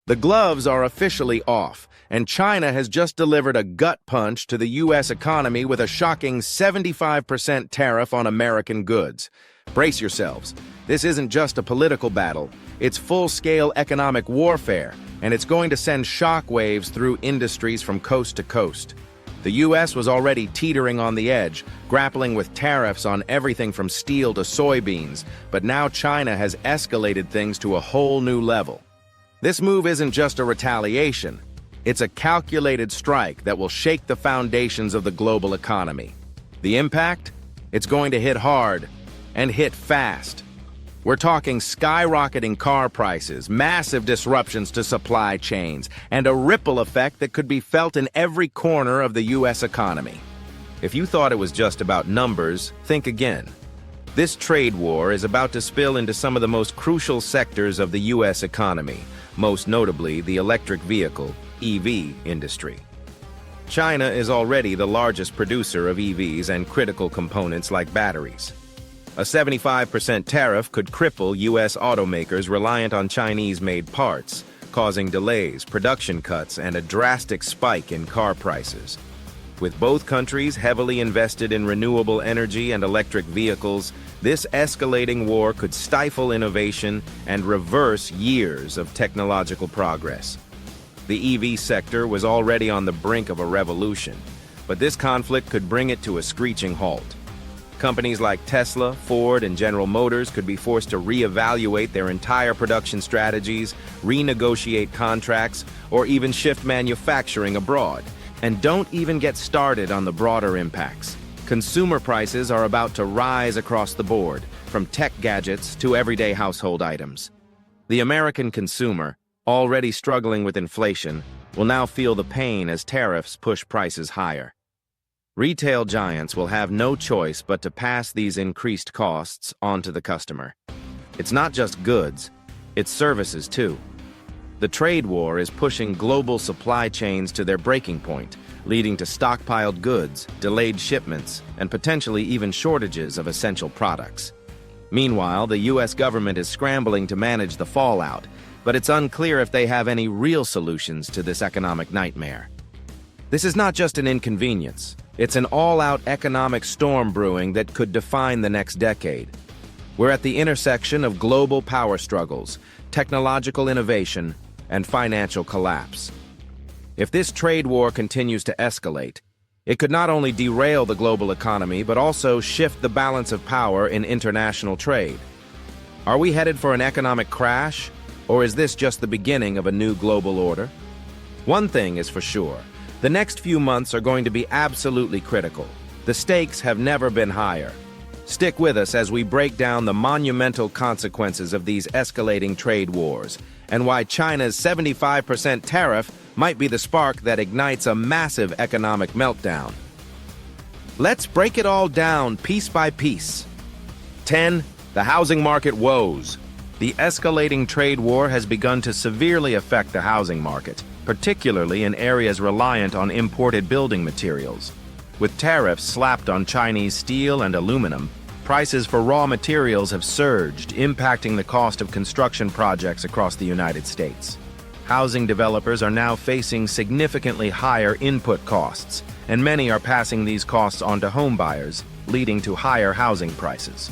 The gloves are officially off, and China has just delivered a gut punch to the U.S. economy with a shocking 75% tariff on American goods. Brace yourselves. This isn't just a political battle. It's full-scale economic warfare, and it's going to send shockwaves through industries from coast to coast. The U.S. was already teetering on the edge, grappling with tariffs on everything from steel to soybeans, but now China has escalated things to a whole new level. This move isn't just a retaliation. It's a calculated strike that will shake the foundations of the global economy. The impact? It's going to hit hard and hit fast. We're talking skyrocketing car prices, massive disruptions to supply chains, and a ripple effect that could be felt in every corner of the U.S. economy. If you thought it was just about numbers, think again. This trade war is about to spill into some of the most crucial sectors of the U.S. economy, most notably the electric vehicle, EV, industry. China is already the largest producer of EVs and critical components like batteries. A 75% tariff could cripple U.S. automakers reliant on Chinese-made parts, causing delays, production cuts, and a drastic spike in car prices. With both countries heavily invested in renewable energy and electric vehicles, this escalating war could stifle innovation and reverse years of technological progress. The EV sector was already on the brink of a revolution, but this conflict could bring it to a screeching halt. Companies like Tesla, Ford, and General Motors could be forced to reevaluate their entire production strategies, renegotiate contracts, or even shift manufacturing abroad. And don't even get started on the broader impacts. Consumer prices are about to rise across the board, from tech gadgets to everyday household items. The American consumer, already struggling with inflation, will now feel the pain as tariffs push prices higher. Retail giants will have no choice but to pass these increased costs on to the customer. It's not just goods, it's services too. The trade war is pushing global supply chains to their breaking point, leading to stockpiled goods, delayed shipments, and potentially even shortages of essential products. Meanwhile, the U.S. government is scrambling to manage the fallout, but it's unclear if they have any real solutions to this economic nightmare. This is not just an inconvenience. It's an all-out economic storm brewing that could define the next decade. We're at the intersection of global power struggles, technological innovation, and financial collapse. If this trade war continues to escalate, it could not only derail the global economy, but also shift the balance of power in international trade. Are we headed for an economic crash, or is this just the beginning of a new global order? One thing is for sure. The next few months are going to be absolutely critical. The stakes have never been higher. Stick with us as we break down the monumental consequences of these escalating trade wars and why China's 75% tariff might be the spark that ignites a massive economic meltdown. Let's break it all down piece by piece. 10. The housing market woes. The escalating trade war has begun to severely affect the housing market, particularly in areas reliant on imported building materials. With tariffs slapped on Chinese steel and aluminum, prices for raw materials have surged, impacting the cost of construction projects across the United States. Housing developers are now facing significantly higher input costs, and many are passing these costs on to home buyers, leading to higher housing prices.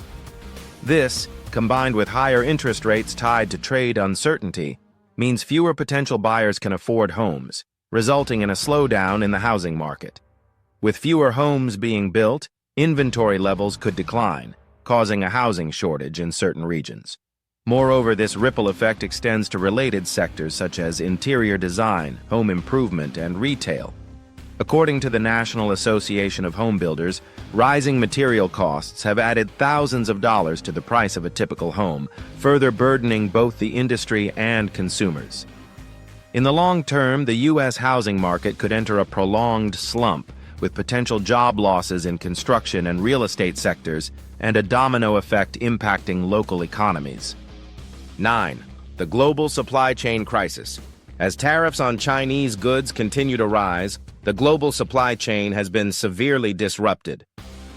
This, combined with higher interest rates tied to trade uncertainty, means fewer potential buyers can afford homes, resulting in a slowdown in the housing market. With fewer homes being built, inventory levels could decline, causing a housing shortage in certain regions. Moreover, this ripple effect extends to related sectors such as interior design, home improvement, and retail. According to the National Association of Home Builders, rising material costs have added thousands of dollars to the price of a typical home, further burdening both the industry and consumers. In the long term, the U.S. housing market could enter a prolonged slump, with potential job losses in construction and real estate sectors and a domino effect impacting local economies. 9. The global supply chain crisis. As tariffs on Chinese goods continue to rise, the global supply chain has been severely disrupted.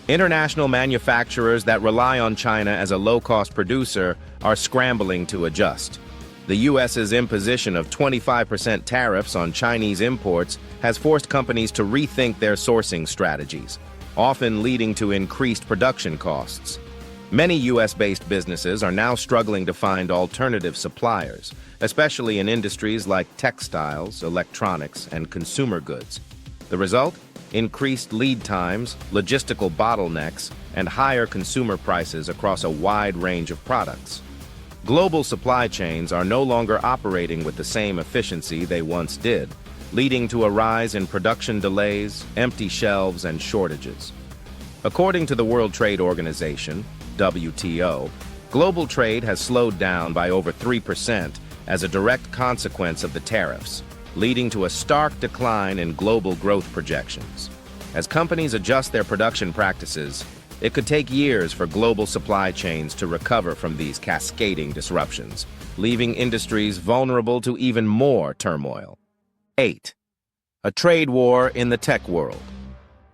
International manufacturers that rely on China as a low-cost producer are scrambling to adjust. The U.S.'s imposition of 25% tariffs on Chinese imports has forced companies to rethink their sourcing strategies, often leading to increased production costs. Many U.S.-based businesses are now struggling to find alternative suppliers, especially in industries like textiles, electronics, and consumer goods. The result? Increased lead times, logistical bottlenecks, and higher consumer prices across a wide range of products. Global supply chains are no longer operating with the same efficiency they once did, leading to a rise in production delays, empty shelves, and shortages. According to the World Trade Organization, WTO, global trade has slowed down by over 3% as a direct consequence of the tariffs, leading to a stark decline in global growth projections. As companies adjust their production practices, it could take years for global supply chains to recover from these cascading disruptions, leaving industries vulnerable to even more turmoil. 8. A trade war in the tech world.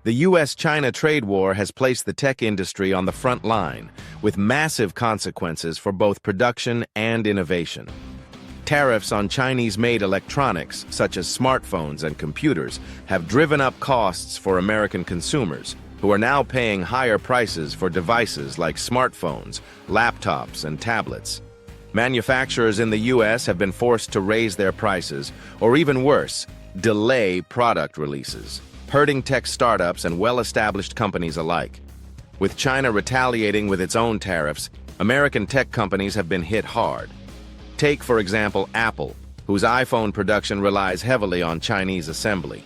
The U.S.-China trade war has placed the tech industry on the front line, with massive consequences for both production and innovation. Tariffs on Chinese-made electronics, such as smartphones and computers, have driven up costs for American consumers, who are now paying higher prices for devices like smartphones, laptops, and tablets. Manufacturers in the U.S. have been forced to raise their prices, or even worse, delay product releases, hurting tech startups and well-established companies alike. With China retaliating with its own tariffs, American tech companies have been hit hard. Take, for example, Apple, whose iPhone production relies heavily on Chinese assembly.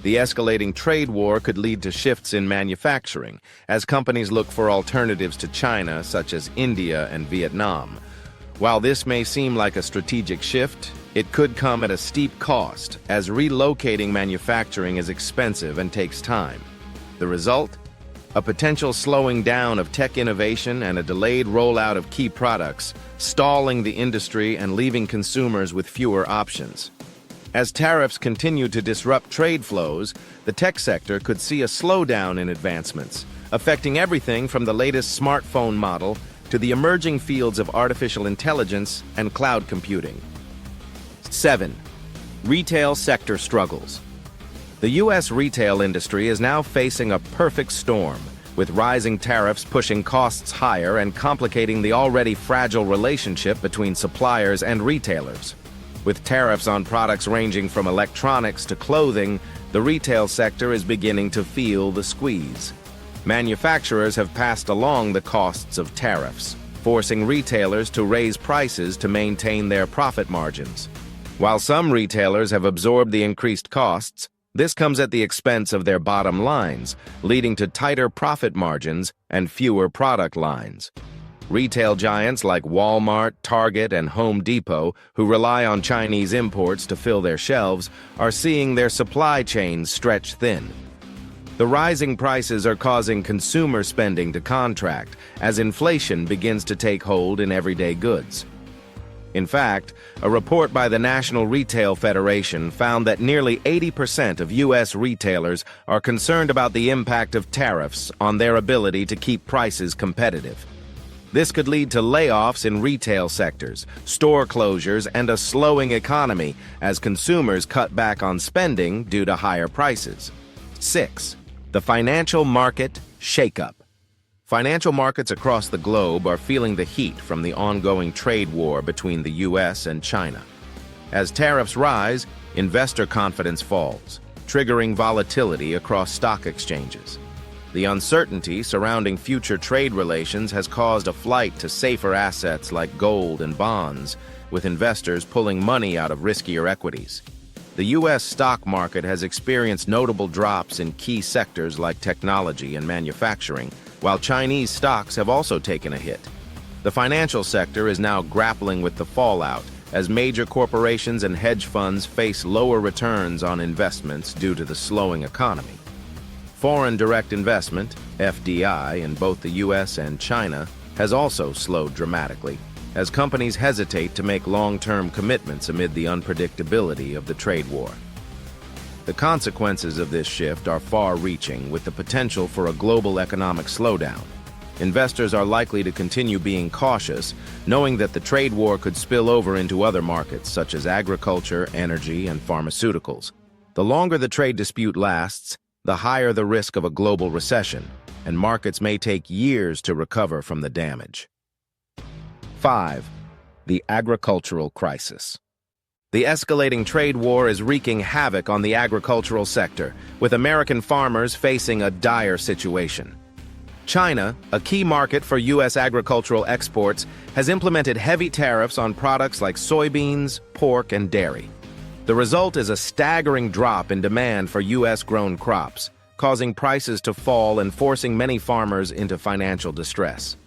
The escalating trade war could lead to shifts in manufacturing, as companies look for alternatives to China, such as India and Vietnam. While this may seem like a strategic shift, it could come at a steep cost, as relocating manufacturing is expensive and takes time. The result? A potential slowing down of tech innovation and a delayed rollout of key products, stalling the industry and leaving consumers with fewer options. As tariffs continue to disrupt trade flows, the tech sector could see a slowdown in advancements, affecting everything from the latest smartphone model to the emerging fields of artificial intelligence and cloud computing. 7. Retail sector struggles. The U.S. retail industry is now facing a perfect storm, with rising tariffs pushing costs higher and complicating the already fragile relationship between suppliers and retailers. With tariffs on products ranging from electronics to clothing, the retail sector is beginning to feel the squeeze. Manufacturers have passed along the costs of tariffs, forcing retailers to raise prices to maintain their profit margins. While some retailers have absorbed the increased costs, this comes at the expense of their bottom lines, leading to tighter profit margins and fewer product lines. Retail giants like Walmart, Target, and Home Depot, who rely on Chinese imports to fill their shelves, are seeing their supply chains stretch thin. The rising prices are causing consumer spending to contract as inflation begins to take hold in everyday goods. In fact, a report by the National Retail Federation found that nearly 80% of U.S. retailers are concerned about the impact of tariffs on their ability to keep prices competitive. This could lead to layoffs in retail sectors, store closures, and a slowing economy as consumers cut back on spending due to higher prices. 6. The financial market shakeup. Financial markets across the globe are feeling the heat from the ongoing trade war between the U.S. and China. As tariffs rise, investor confidence falls, triggering volatility across stock exchanges. The uncertainty surrounding future trade relations has caused a flight to safer assets like gold and bonds, with investors pulling money out of riskier equities. The U.S. stock market has experienced notable drops in key sectors like technology and manufacturing, while Chinese stocks have also taken a hit. The financial sector is now grappling with the fallout as major corporations and hedge funds face lower returns on investments due to the slowing economy. Foreign direct investment, FDI, in both the U.S. and China has also slowed dramatically, as companies hesitate to make long-term commitments amid the unpredictability of the trade war. The consequences of this shift are far-reaching, with the potential for a global economic slowdown. Investors are likely to continue being cautious, knowing that the trade war could spill over into other markets such as agriculture, energy, and pharmaceuticals. The longer the trade dispute lasts, the higher the risk of a global recession, and markets may take years to recover from the damage. 5. The agricultural crisis. The escalating trade war is wreaking havoc on the agricultural sector, with American farmers facing a dire situation. China, a key market for U.S. agricultural exports, has implemented heavy tariffs on products like soybeans, pork, and dairy. The result is a staggering drop in demand for U.S.-grown crops, causing prices to fall and forcing many farmers into financial distress.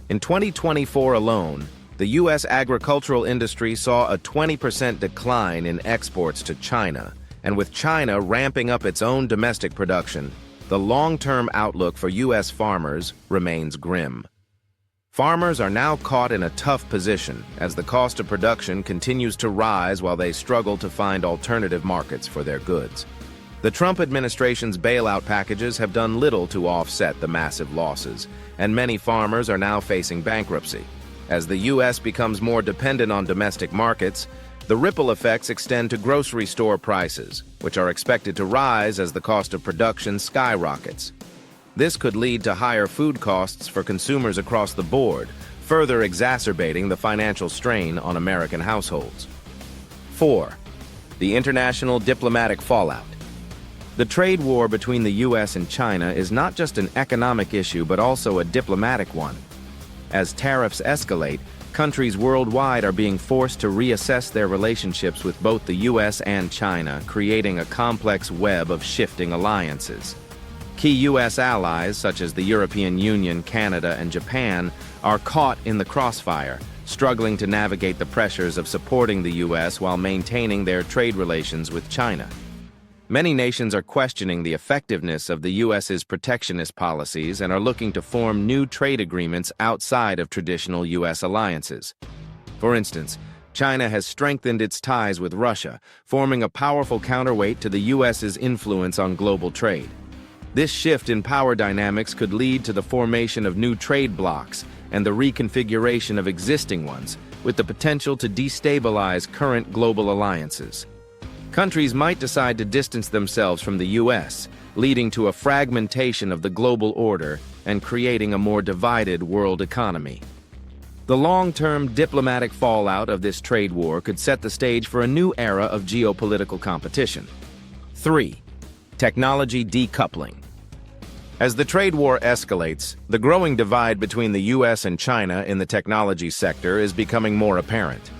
In 2024 alone, the U.S. agricultural industry saw a 20% decline in exports to China, and with China ramping up its own domestic production, the long-term outlook for U.S. farmers remains grim. Farmers are now caught in a tough position as the cost of production continues to rise while they struggle to find alternative markets for their goods. The Trump administration's bailout packages have done little to offset the massive losses, and many farmers are now facing bankruptcy. As the U.S. becomes more dependent on domestic markets, the ripple effects extend to grocery store prices, which are expected to rise as the cost of production skyrockets. This could lead to higher food costs for consumers across the board, further exacerbating the financial strain on American households. 4. The international diplomatic fallout. The trade war between the U.S. and China is not just an economic issue but also a diplomatic one. As tariffs escalate, countries worldwide are being forced to reassess their relationships with both the U.S. and China, creating a complex web of shifting alliances. Key U.S. allies, such as the European Union, Canada, and Japan, are caught in the crossfire, struggling to navigate the pressures of supporting the U.S. while maintaining their trade relations with China. Many nations are questioning the effectiveness of the U.S.'s protectionist policies and are looking to form new trade agreements outside of traditional U.S. alliances. For instance, China has strengthened its ties with Russia, forming a powerful counterweight to the U.S.'s influence on global trade. This shift in power dynamics could lead to the formation of new trade blocs and the reconfiguration of existing ones, with the potential to destabilize current global alliances. Countries might decide to distance themselves from the U.S., leading to a fragmentation of the global order and creating a more divided world economy. The long-term diplomatic fallout of this trade war could set the stage for a new era of geopolitical competition. 3. Technology decoupling. As the trade war escalates, the growing divide between the U.S. and China in the technology sector is becoming more apparent.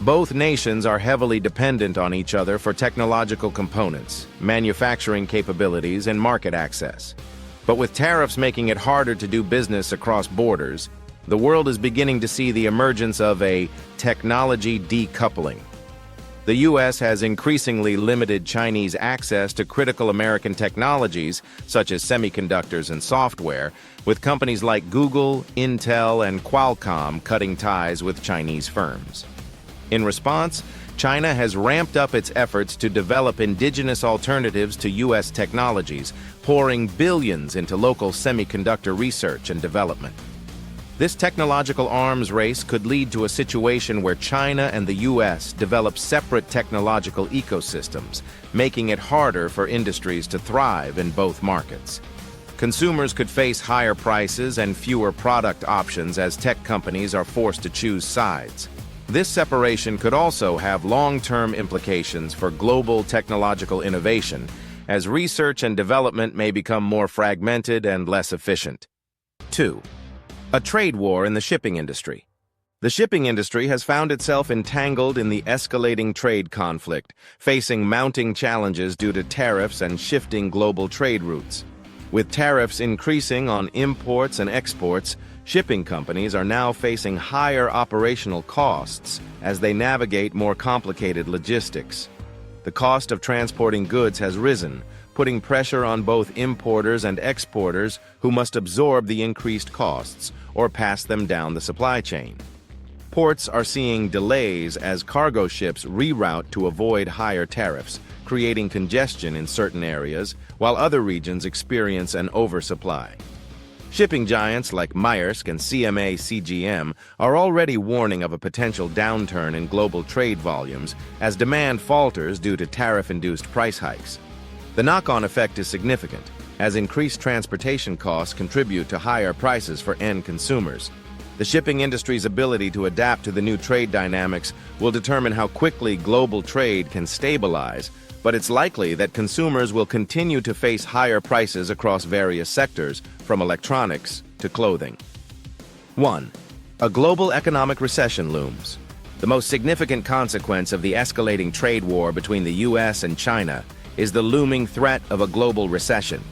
Both nations are heavily dependent on each other for technological components, manufacturing capabilities, and market access. But with tariffs making it harder to do business across borders, the world is beginning to see the emergence of a technology decoupling. The U.S. has increasingly limited Chinese access to critical American technologies, such as semiconductors and software, with companies like Google, Intel, and Qualcomm cutting ties with Chinese firms. In response, China has ramped up its efforts to develop indigenous alternatives to U.S. technologies, pouring billions into local semiconductor research and development. This technological arms race could lead to a situation where China and the U.S. develop separate technological ecosystems, making it harder for industries to thrive in both markets. Consumers could face higher prices and fewer product options as tech companies are forced to choose sides. This separation could also have long-term implications for global technological innovation, as research and development may become more fragmented and less efficient. 2. A trade war in the shipping industry. The shipping industry has found itself entangled in the escalating trade conflict, facing mounting challenges due to tariffs and shifting global trade routes. With tariffs increasing on imports and exports, shipping companies are now facing higher operational costs as they navigate more complicated logistics. The cost of transporting goods has risen, putting pressure on both importers and exporters who must absorb the increased costs or pass them down the supply chain. Ports are seeing delays as cargo ships reroute to avoid higher tariffs, creating congestion in certain areas, while other regions experience an oversupply. Shipping giants like Maersk and CMA CGM are already warning of a potential downturn in global trade volumes as demand falters due to tariff-induced price hikes. The knock-on effect is significant, as increased transportation costs contribute to higher prices for end consumers. The shipping industry's ability to adapt to the new trade dynamics will determine how quickly global trade can stabilize, but it's likely that consumers will continue to face higher prices across various sectors, from electronics to clothing. 1. A global economic recession looms. The most significant consequence of the escalating trade war between the U.S. and China is the looming threat of a global recession.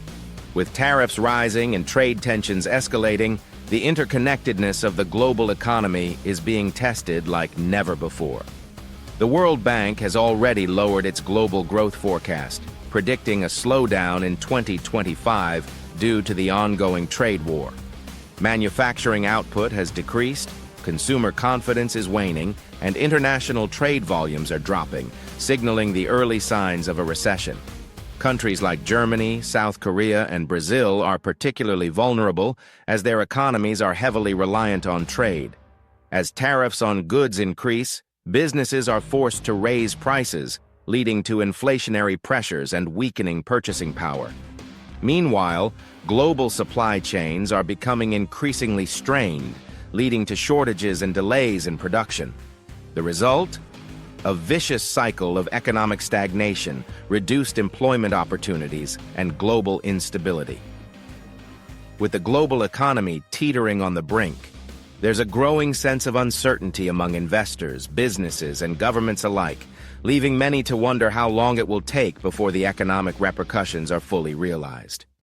With tariffs rising and trade tensions escalating, the interconnectedness of the global economy is being tested like never before. The World Bank has already lowered its global growth forecast, predicting a slowdown in 2025 due to the ongoing trade war. Manufacturing output has decreased, consumer confidence is waning, and international trade volumes are dropping, signaling the early signs of a recession. Countries like Germany, South Korea, and Brazil are particularly vulnerable as their economies are heavily reliant on trade. As tariffs on goods increase, businesses are forced to raise prices, leading to inflationary pressures and weakening purchasing power. Meanwhile, global supply chains are becoming increasingly strained, leading to shortages and delays in production. The result? A vicious cycle of economic stagnation, reduced employment opportunities, and global instability. With the global economy teetering on the brink, there's a growing sense of uncertainty among investors, businesses, and governments alike, leaving many to wonder how long it will take before the economic repercussions are fully realized.